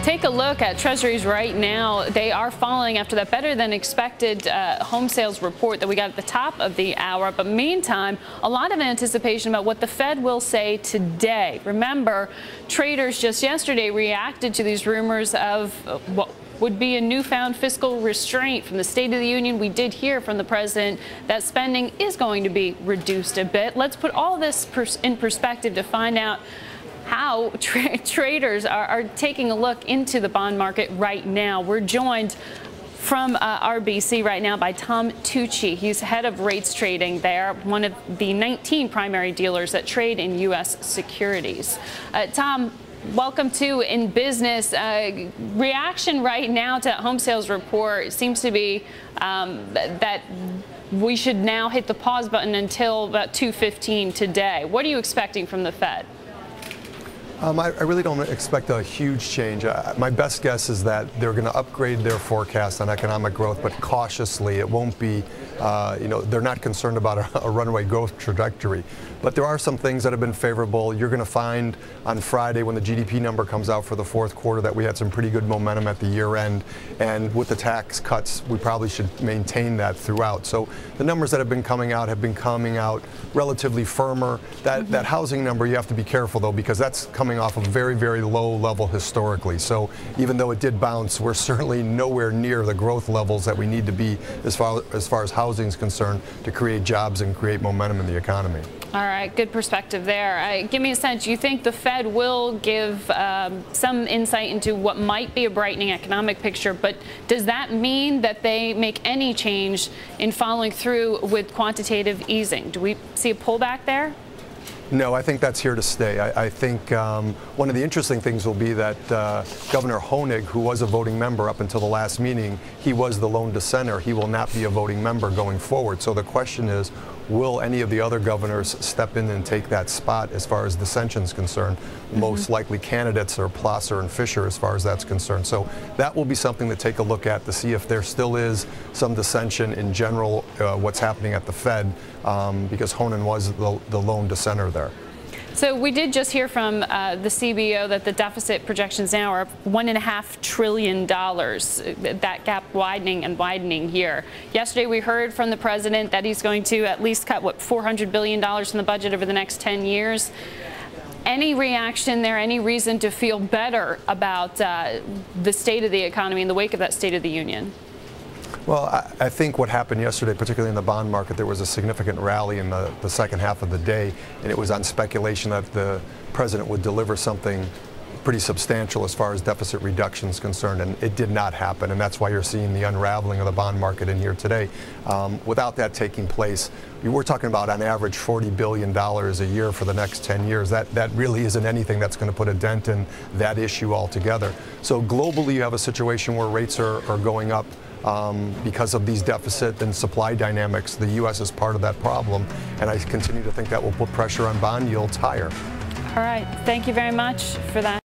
Take a look at Treasuries right now. They are falling after that better than expected home sales report that we got at the top of the hour. But meantime, a lot of anticipation about what the Fed will say today. Remember, traders just yesterday reacted to these rumors of what would be a newfound fiscal restraint from the State of the Union. We did hear from the president that spending is going to be reduced a bit. Let's put all this in perspective to find out how traders are taking a look into the bond market right now. We're joined from RBC right now by Tom Tucci. He's head of rates trading there, one of the 19 primary dealers that trade in U.S. securities. Tom, welcome to InBusiness. Reaction right now to that home sales report seems to be that we should now hit the pause button until about 2:15 today. What are you expecting from the Fed? I really don't expect a huge change. My best guess is that they're going to upgrade their forecast on economic growth, but cautiously. It won't be, they're not concerned about a runaway growth trajectory. But there are some things that have been favorable. You're going to find on Friday when the GDP number comes out for the fourth quarter that we had some pretty good momentum at the year end. And with the tax cuts, we probably should maintain that throughout. So the numbers that have been coming out relatively firmer. That housing number, you have to be careful though, because that's coming off a very, very low level historically. So even though it did bounce, we're certainly nowhere near the growth levels that we need to be as far as housing is concerned to create jobs and create momentum in the economy. All right, good perspective there. Give me a sense, you think the Fed will give some insight into what might be a brightening economic picture, but does that mean that they make any change in following through with quantitative easing? Do we see a pullback there? No, I think that's here to stay. I think one of the interesting things will be that Governor Honig, who was a voting member up until the last meeting, he was the lone dissenter. He will not be a voting member going forward. So the question is, will any of the other governors step in and take that spot as far as dissension is concerned? Most likely candidates are Plosser and Fisher as far as that's concerned. So that will be something to take a look at to see if there still is some dissension in general, what's happening at the Fed, because Honig was the lone dissenter there. So we did just hear from the CBO that the deficit projections now are $1.5 trillion. That gap widening and widening here. Yesterday we heard from the president that he's going to at least cut, what, $400 billion from the budget over the next 10 years. Any reaction there, any reason to feel better about the state of the economy in the wake of that State of the Union? Well, I think what happened yesterday, particularly in the bond market, there was a significant rally in the second half of the day, and it was on speculation that the president would deliver something pretty substantial as far as deficit reduction is concerned, and it did not happen, and that's why you're seeing the unraveling of the bond market in here today. Without that taking place, we're talking about on average $40 billion a year for the next 10 years. That really isn't anything that's going to put a dent in that issue altogether. So globally, you have a situation where rates are going up because of these deficit and supply dynamics. The U.S. is part of that problem, and I continue to think that will put pressure on bond yields higher. All right. Thank you very much for that.